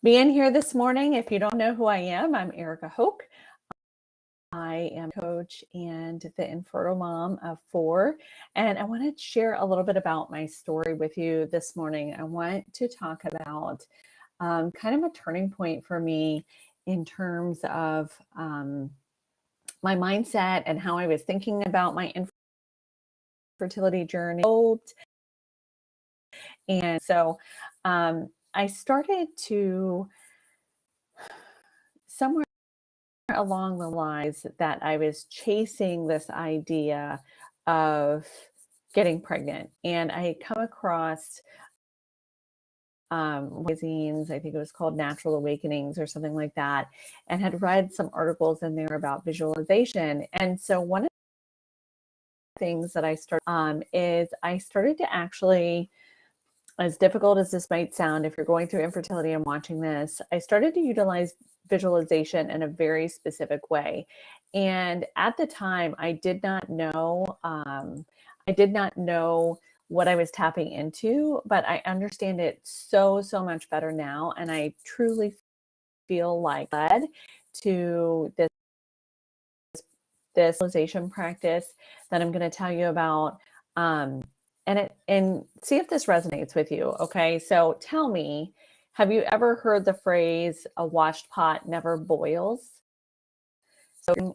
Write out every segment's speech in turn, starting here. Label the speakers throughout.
Speaker 1: being here this morning. If you don't know who I am, I'm Erica Hoke. I am a coach and the infertile mom of 4. And I want to share a little bit about my story with you this morning. I want to talk about kind of a turning point for me in terms of my mindset and how I was thinking about my infertility journey. And so I started to somewhere along the lines that I was chasing this idea of getting pregnant. And I had come across magazines, I think it was called Natural Awakenings or something like that, and had read some articles in there about visualization. And so one of the things that I started is I started to actually, as difficult as this might sound, if you're going through infertility and watching this, I started to utilize visualization in a very specific way. And at the time, I did not know what I was tapping into, but I understand it so much better now. And I truly feel like led to this visualization practice that I'm going to tell you about. And see if this resonates with you. Okay. So tell me, have you ever heard the phrase, a washed pot never boils? So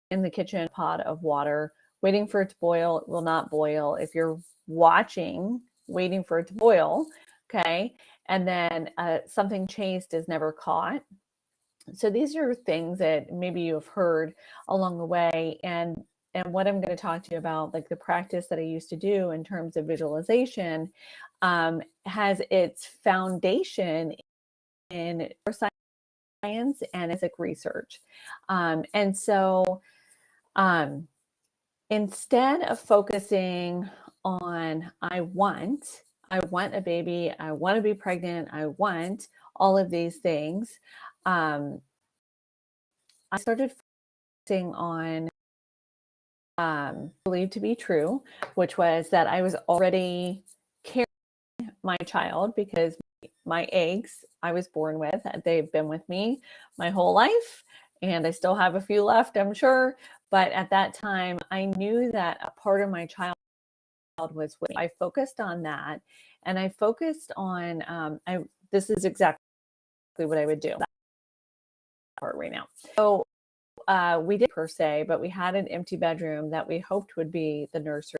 Speaker 1: in the kitchen, pot of water, waiting for it to boil, it will not boil. If you're watching, waiting for it to boil, okay, and then something chased is never caught. So these are things that maybe you have heard along the way. And what I'm going to talk to you about, like the practice that I used to do in terms of visualization, has its foundation in science and ethic research. And so instead of focusing on, I want a baby, I want to be pregnant, I want all of these things, I started focusing on believed to be true, which was that I was already carrying my child because my eggs I was born with, they've been with me my whole life, and I still have a few left, I'm sure. But at that time, I knew that a part of my child was with me. I focused on that, and I focused on this is exactly what I would do right now. So we did per se, but we had an empty bedroom that we hoped would be the nursery.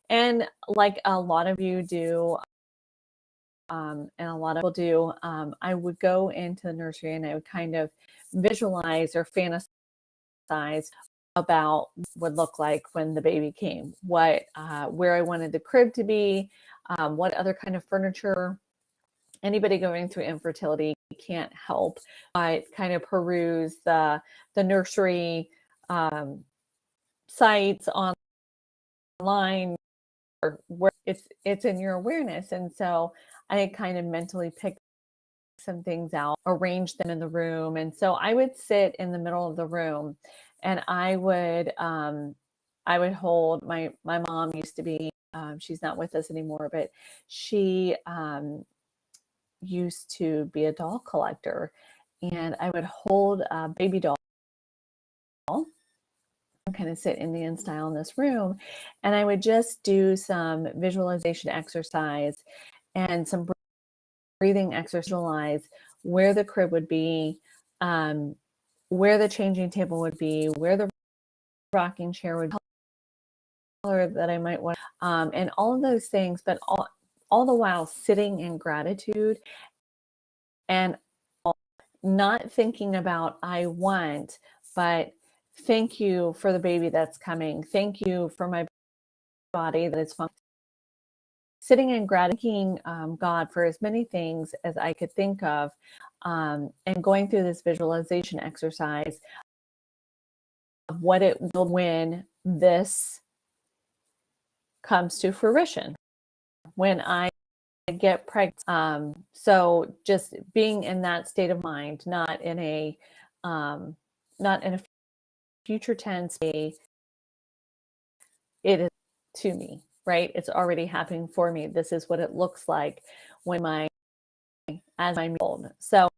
Speaker 1: And like a lot of you do, and a lot of people do, I would go into the nursery and I would kind of visualize or fantasize about what would look like when the baby came, where I wanted the crib to be, what other kind of furniture. Anybody going through infertility can't help but kind of peruse the nursery sites online, or where it's in your awareness. And so I kind of mentally picked some things out, arranged them in the room. And so I would sit in the middle of the room, and I would hold my mom used to be, she's not with us anymore, but she used to be a doll collector, and I would hold a baby doll, kind of sit Indian style in this room, and I would just do some visualization exercise and some breathing exercise, visualize where the crib would be, where the changing table would be, where the rocking chair would be, color that I might want, and all of those things, but all the while sitting in gratitude and not thinking about I want, but thank you for the baby that's coming. Thank you for my body that is functioning. Sitting and gratitude, God for as many things as I could think of, and going through this visualization exercise of what it will when this comes to fruition, when I get pregnant. So just being in that state of mind, not in a future tense, it is to me, right? It's already happening for me. This is what it looks like when my as I'm old. So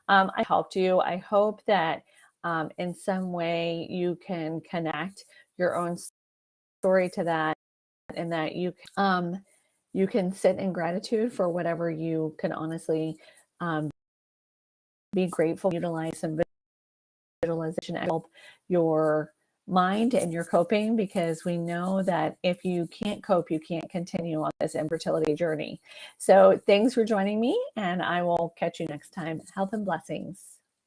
Speaker 1: I helped you. I hope that in some way you can connect your own story to that, and that you can sit in gratitude for whatever you can honestly be grateful, utilize some visualization and help your mind and your coping, because we know that if you can't cope, you can't continue on this infertility journey. So thanks for joining me, and I will catch you next time. Health and blessings.